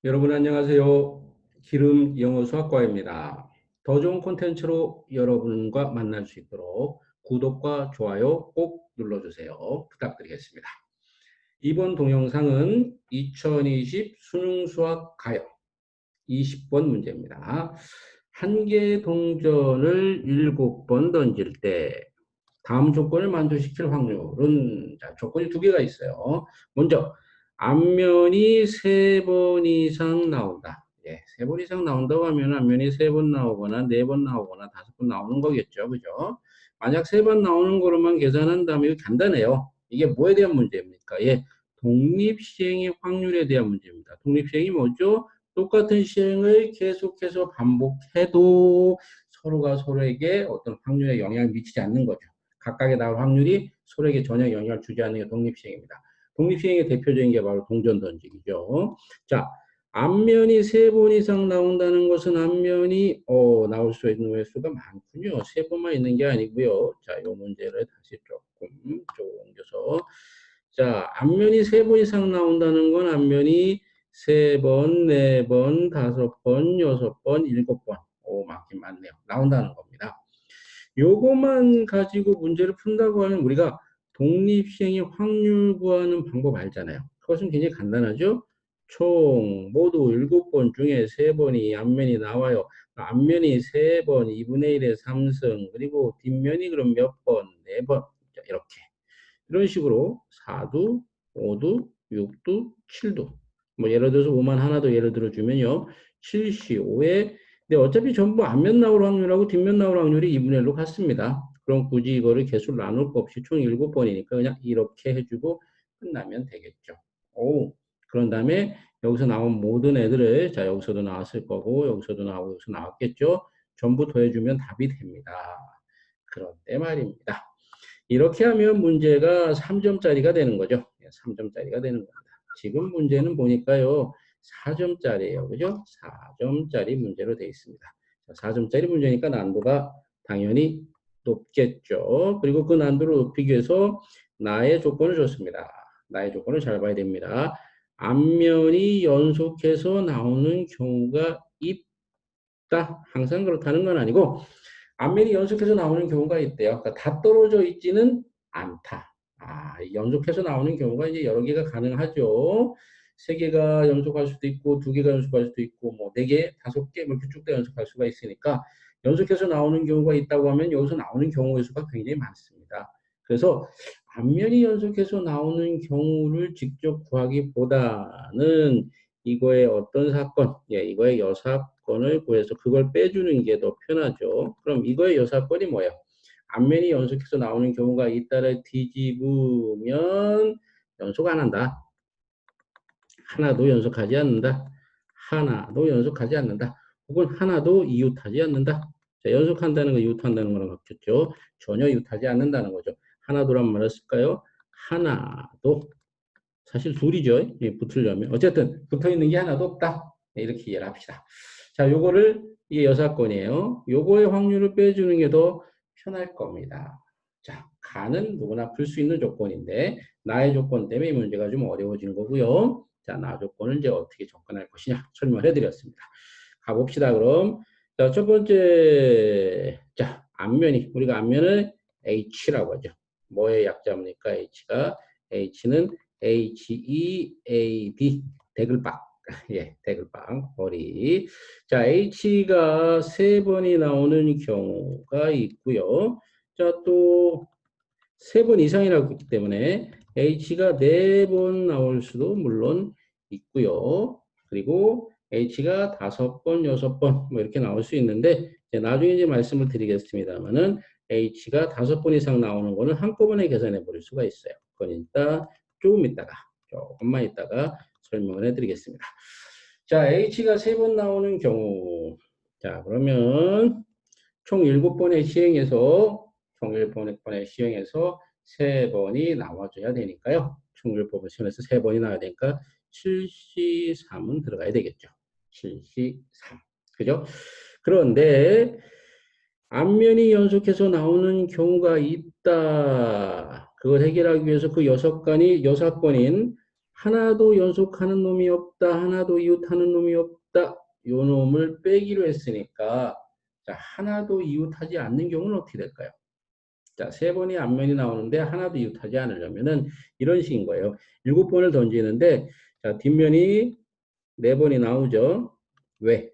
여러분 안녕하세요. 기름 영어 수학과입니다. 더 좋은 콘텐츠로 여러분과 만날 수 있도록 구독과 좋아요 꼭 눌러주세요. 부탁드리겠습니다. 이번 동영상은 2020 수능 수학 가요 20번 문제입니다. 한 개의 동전을 7번 던질 때 다음 조건을 만족시킬 확률은 조건이 두 개가 있어요. 먼저 앞면이 3번 이상 나온다. 예, 3번 이상 나온다고 하면 앞면이 3번 나오거나 4번 나오거나 5번 나오는 거겠죠. 그죠? 만약 3번 나오는 거로만 계산한다면 이거 간단해요. 이게 뭐에 대한 문제입니까? 예, 독립시행의 확률에 대한 문제입니다. 독립시행이 뭐죠? 똑같은 시행을 계속해서 반복해도 서로가 서로에게 어떤 확률에 영향을 미치지 않는 거죠. 각각의 나올 확률이 서로에게 전혀 영향을 주지 않는 게 독립시행입니다. 독립시행의 대표적인 게 바로 동전 던지기죠. 자, 앞면이 3번 이상 나온다는 것은 앞면이 나올 수 있는 횟수가 많군요. 3번만 있는 게 아니고요. 자, 이 문제를 다시 조금 옮겨서 자, 앞면이 3번 이상 나온다는 건 앞면이 3번, 4번, 5번, 6번, 7번 많긴 많네요. 나온다는 겁니다. 요것만 가지고 문제를 푼다고 하면 우리가 독립시행의 확률 구하는 방법 알잖아요. 그것은 굉장히 간단하죠. 총 모두 7번 중에 3번이 앞면이 나와요. 앞면이 3번, 2분의 1의 3승, 그리고 뒷면이 그럼 몇 번? 4번. 이렇게. 이런 식으로 4두, 5두, 6두, 7두. 뭐 예를 들어서 5만 하나 더 예를 들어주면요. 7시 5에 근데 어차피 전부 앞면 나올 확률하고 뒷면 나올 확률이 2분의 1로 같습니다. 그럼 굳이 이거를 개수를 나눌 거 없이 총 7번이니까 그냥 이렇게 해주고 끝나면 되겠죠. 오, 그런 다음에 여기서 나온 모든 애들을 자 여기서도 나왔을 거고 여기서도 나오고 여기서 나왔겠죠. 전부 더해주면 답이 됩니다. 그런데 말입니다. 이렇게 하면 문제가 3점짜리가 되는 거죠. 3점짜리가 되는 겁니다. 지금 문제는 보니까요. 4점짜리예요. 그죠? 4점짜리 문제로 되어 있습니다. 4점짜리 문제니까 난도가 당연히 높겠죠. 그리고 그 난도를 높이기 위해서 나의 조건을 줬습니다. 나의 조건을 잘 봐야 됩니다. 앞면이 연속해서 나오는 경우가 있다. 항상 그렇다는 건 아니고 앞면이 연속해서 나오는 경우가 있대요. 그러니까 다 떨어져 있지는 않다. 연속해서 나오는 경우가 이제 여러 개가 가능하죠. 세 개가 연속할 수도 있고, 두 개가 연속할 수도 있고, 뭐, 네 개, 다섯 개, 뭐 이렇게 쭉 다 연속할 수가 있으니까, 연속해서 나오는 경우가 있다고 하면 여기서 나오는 경우의 수가 굉장히 많습니다. 그래서 앞면이 연속해서 나오는 경우를 직접 구하기보다는 이거의 어떤 사건, 이거의 여사건을 구해서 그걸 빼주는 게 더 편하죠. 그럼 이거의 여사건이 뭐예요? 앞면이 연속해서 나오는 경우가 있다를 뒤집으면 연속 안 한다. 하나도 연속하지 않는다. 하나도 연속하지 않는다. 혹은 하나도 이웃하지 않는다. 자, 연속한다는 거 이웃한다는 거랑 같겠죠. 전혀 이웃하지 않는다는 거죠. 하나도란 말을 쓸까요? 하나도 사실 둘이죠. 붙으려면. 어쨌든 붙어 있는 게 하나도 없다. 이렇게 이해를 합시다. 자, 요거를 이게 여사건이에요. 요거의 확률을 빼주는 게 더 편할 겁니다. 자, 가는 누구나 풀 수 있는 조건인데 나의 조건 때문에 이 문제가 좀 어려워진 거고요. 자, 나 조건을 이제 어떻게 접근할 것이냐 설명을 해드렸습니다. 가봅시다. 그럼 자, 첫 번째 자, 앞면이 우리가 앞면을 H라고 하죠. 뭐의 약자입니까? H는 HEAD 대글박 예, 대글박 머리 자 H가 세 번이 나오는 경우가 있고요. 자 또 세 번 이상이라고 했기 때문에 H가 네 번 나올 수도 물론 있고요. 그리고 H가 5번, 6번 뭐 이렇게 나올 수 있는데 나중에 이제 말씀을 드리겠습니다만은 H가 5번 이상 나오는 거는 한꺼번에 계산해 버릴 수가 있어요. 그건 이따 조금만 있다가 설명을 해드리겠습니다. 자, H가 3번 나오는 경우 자 그러면 총 7번의 시행에서 총 7번의 시행에서 3번이 나와줘야 되니까요. 총 7번의 시행에서 3번이 나와야 되니까 7C3은 들어가야 되겠죠. 7C3. 그죠? 그런데 앞면이 연속해서 나오는 경우가 있다. 그걸 해결하기 위해서 그 여사건인 하나도 연속하는 놈이 없다. 하나도 이웃하는 놈이 없다. 요 놈을 빼기로 했으니까 자, 하나도 이웃하지 않는 경우는 어떻게 될까요? 자, 세 번이 앞면이 나오는데 하나도 이웃하지 않으려면은 이런 식인 거예요. 7번을 던지는데 자, 뒷면이 4번이 나오죠. 왜?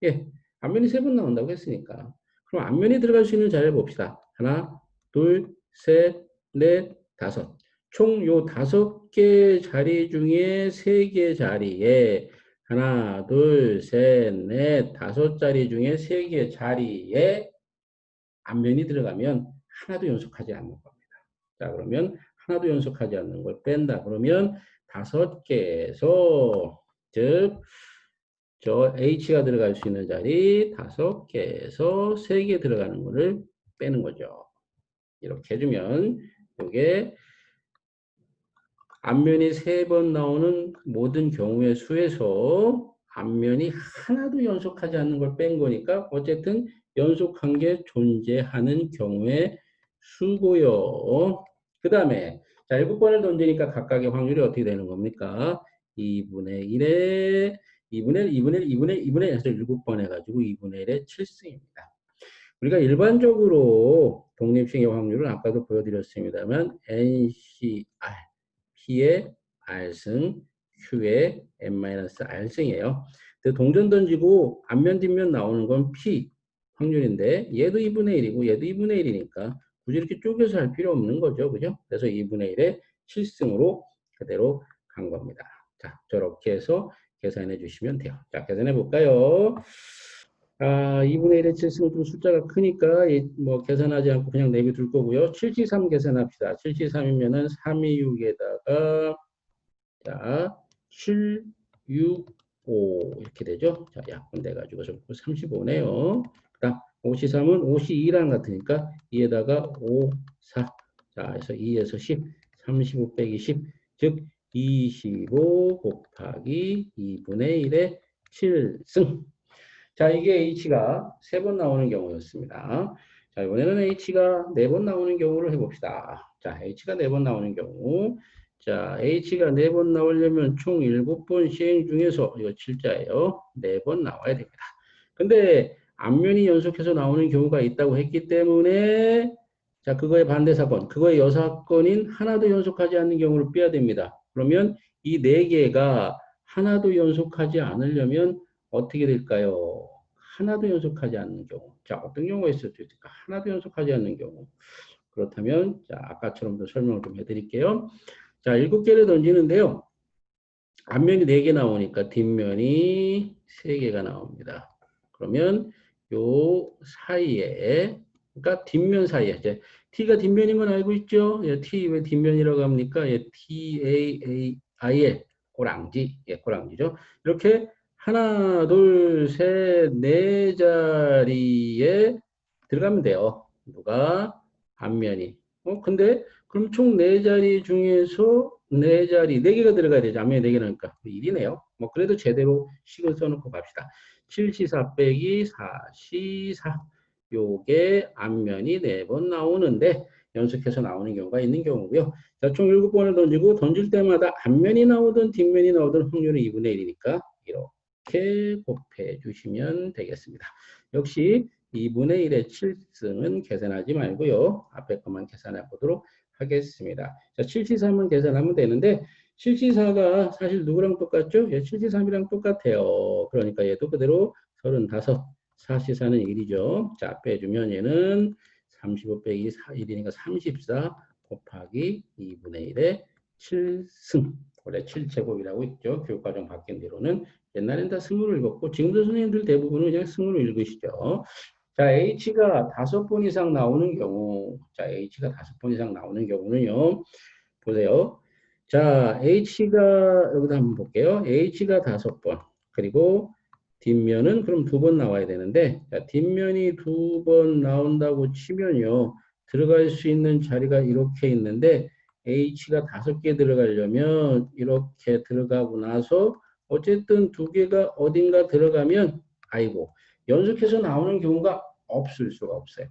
예, 앞면이 3번 나온다고 했으니까. 그럼 앞면이 들어갈 수 있는 자리를 봅시다. 하나, 둘, 셋, 넷, 다섯. 총 요 5개 자리 중에 3개 자리에 하나, 둘, 셋, 넷, 5자리 중에 3개 자리에 앞면이 들어가면 하나도 연속하지 않는 겁니다. 자, 그러면 하나도 연속하지 않는 걸 뺀다. 그러면 5개에서 즉 저 H가 들어갈 수 있는 자리 5개에서 3개 들어가는 거를 빼는 거죠. 이렇게 해주면 이게 앞면이 3번 나오는 모든 경우의 수에서 앞면이 하나도 연속하지 않는 걸 뺀 거니까 어쨌든 연속한 게 존재하는 경우의 수고요. 그 다음에 자 7번을 던지니까 각각의 확률이 어떻게 되는 겁니까? 2분의 1에 2분의 1, 2분의 1, 2분의 1, 2분의 1 해서 7번 해가지고 2분의 1의 7승입니다. 우리가 일반적으로 독립식의 확률은 아까도 보여드렸습니다만 NCR, P의 R승, Q의 N-R승이에요. 동전 던지고 앞면 뒷면 나오는 건 P 확률인데 얘도 2분의 1이고 얘도 2분의 1이니까 굳이 이렇게 쪼개서 할 필요 없는 거죠. 그죠? 그래서 2분의 1의 7승으로 그대로 간 겁니다. 자, 저렇게 해서 계산해 주시면 돼요. 자, 계산해 볼까요? 2분의 1의 7승은 좀 숫자가 크니까 뭐 계산하지 않고 그냥 내비둘 거고요. 7C3 계산합시다. 7C3이면은 326에다가 자 7, 6, 5 이렇게 되죠. 자 약분돼 가지고 35네요. 그다음 5C3은 5C2랑 같으니까 2에다가 5, 4. 자 그래서 2에서 10, 35 빼기 10, 즉 25 곱하기 2분의 1의 7승. 자, 이게 H가 3번 나오는 경우였습니다. 자, 이번에는 H가 4번 나오는 경우를 해봅시다. 자, H가 4번 나오는 경우. 자, H가 4번 나오려면 총 7번 시행 중에서, 이거 7자예요. 4번 나와야 됩니다. 근데 앞면이 연속해서 나오는 경우가 있다고 했기 때문에, 자, 그거의 반대 사건, 그거의 여사건인 하나도 연속하지 않는 경우를 빼야 됩니다. 그러면 이 4개가 하나도 연속하지 않으려면 어떻게 될까요? 하나도 연속하지 않는 경우. 자, 어떤 경우가 있을 수 있을까? 하나도 연속하지 않는 경우. 그렇다면, 자, 아까처럼 더 설명을 좀 해드릴게요. 자, 7개를 던지는데요. 앞면이 4개 나오니까 뒷면이 3개가 나옵니다. 그러면 요 사이에, 그러니까 뒷면 사이에, 이제 T가 뒷면인 건 알고 있죠? 예, T 왜 뒷면이라고 합니까? 예, TAAIL, 꼬랑지, 예, 꼬랑지죠. 이렇게 하나, 둘, 셋, 네 자리에 들어가면 돼요. 누가? 앞면이. 근데 그럼 총 네 자리 중에서 네 자리, 네 개가 들어가야 되죠. 앞면에 네 개니까 1이네요. 뭐 그래도 제대로 식을 써놓고 갑시다. 7C4 빼기 4C4. 요게 앞면이 4번 나오는데 연속해서 나오는 경우가 있는 경우고요. 자, 총 7번을 던지고 던질 때마다 앞면이 나오든 뒷면이 나오든 확률은 2분의 1이니까 이렇게 곱해 주시면 되겠습니다. 역시 2분의 1의 7승은 계산하지 말고요. 앞에 것만 계산해 보도록 하겠습니다. 자, 7C3은 계산하면 되는데 7C4가 사실 누구랑 똑같죠? 예, 7C3이랑 똑같아요. 그러니까 얘도 그대로 35, 4C4는 1이죠. 자, 빼주면 얘는 35 빼기 1이니까 34 곱하기 2분의 1의 7승. 원래 7제곱이라고 있죠. 교육과정 바뀐 뒤로는. 옛날엔 다 승으로 읽었고 지금도 선생님들 대부분은 그냥 승으로 읽으시죠. 자, H가 5번 이상 나오는 경우, 자, H가 5번 이상 나오는 경우는요, 보세요. 자, H가, 여기다 한번 볼게요. H가 5번, 그리고 뒷면은 그럼 2번 나와야 되는데, 자, 뒷면이 2번 나온다고 치면요, 들어갈 수 있는 자리가 이렇게 있는데, H가 5개 들어가려면, 이렇게 들어가고 나서, 어쨌든 2개가 어딘가 들어가면, 아이고, 연속해서 나오는 경우가 없을 수가 없어요.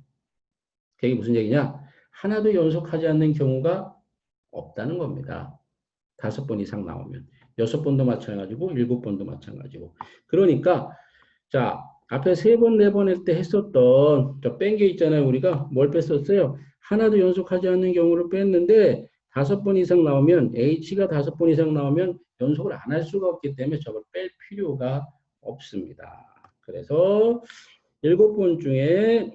그게 무슨 얘기냐? 하나도 연속하지 않는 경우가 없다는 겁니다. 5번 이상 나오면 6번도 마찬가지고 7번도 마찬가지고. 그러니까 자, 앞에 3번, 4번 할 때 했었던 저 뺀 게 있잖아요. 우리가 뭘 뺐었어요? 하나도 연속하지 않는 경우를 뺐는데 5번 이상 나오면 H가 5번 이상 나오면 연속을 안 할 수가 없기 때문에 저걸 뺄 필요가 없습니다. 그래서 7번 중에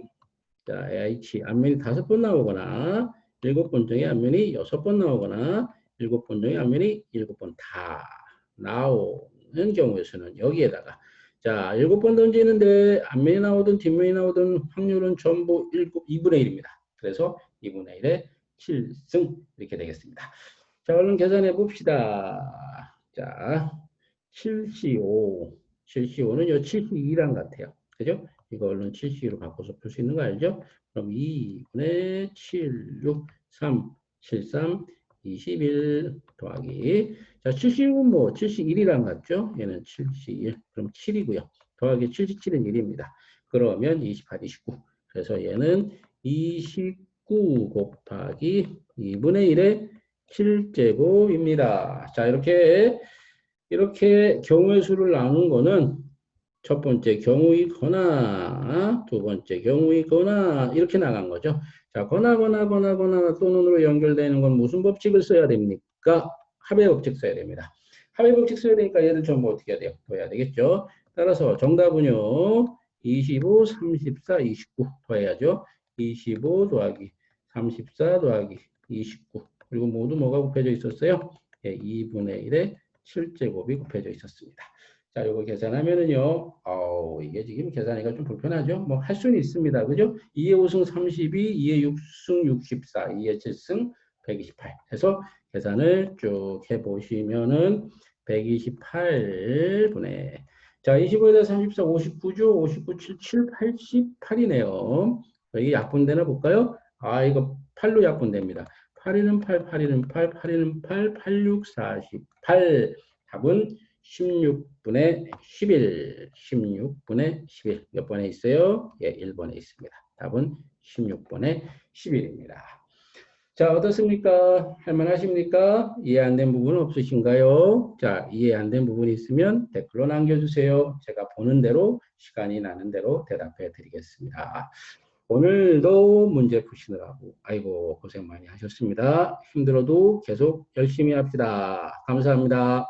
자, H 앞면이 5번 나오거나 7번 중에 앞면이 6번 나오거나 7번 중에 앞면이 7번 다 나오는 경우에서는 여기에다가 자, 7번 던지는데 앞면이 나오든 뒷면이 나오든 확률은 전부 2분의 1입니다. 그래서 2분의 1의 7승 이렇게 되겠습니다. 자, 얼른 계산해 봅시다. 자, 7CO, 7CO는요, 72랑 같아요. 그죠? 이거 얼른 72로 바꿔서 풀 수 있는 거 알죠? 그럼 2분의 7, 6, 3, 7, 3, 21 더하기. 자, 70은 뭐, 71이랑 같죠? 얘는 71. 그럼 7이고요. 더하기 77은 1입니다. 그러면 28, 29. 그래서 얘는 29 곱하기 2분의 1의 7제곱입니다. 자, 이렇게 경우의 수를 나눈 거는 첫 번째 경우이거나 두 번째 경우이거나 이렇게 나간 거죠. 자, 거나 또는으로 연결되는 건 무슨 법칙을 써야 됩니까? 합의 법칙 써야 됩니다. 합의 법칙 써야 되니까 얘를 전부 어떻게 해야 돼요? 더해야 되겠죠. 따라서 정답은요. 25, 34, 29 더해야죠. 25 더하기 34 더하기 29 그리고 모두 뭐가 곱해져 있었어요? 예, 2분의 1의 7제곱이 곱해져 있었습니다. 자, 요거 계산하면은요, 이게 지금 계산하기가 좀 불편하죠? 뭐, 할 수는 있습니다. 그죠? 2의 5승 32, 2의 6승 64, 2의 7승 128 해서 계산을 쭉 해보시면은 128분의 자, 25에다 34, 59죠? 59, 7, 7, 88이네요. 이게 약분되나 볼까요? 아, 이거 8로 약분됩니다. 8이는 8, 8이는 8, 8이는 8, 86, 48. 답은 16분의 11. 16분의 11. 몇 번에 있어요? 예, 1번에 있습니다. 답은 16분의 11입니다. 자, 어떻습니까? 할만하십니까? 이해 안 된 부분 없으신가요? 자, 이해 안 된 부분이 있으면 댓글로 남겨주세요. 제가 보는 대로, 시간이 나는 대로 대답해 드리겠습니다. 오늘도 문제 푸시느라고 아이고 고생 많이 하셨습니다. 힘들어도 계속 열심히 합시다. 감사합니다.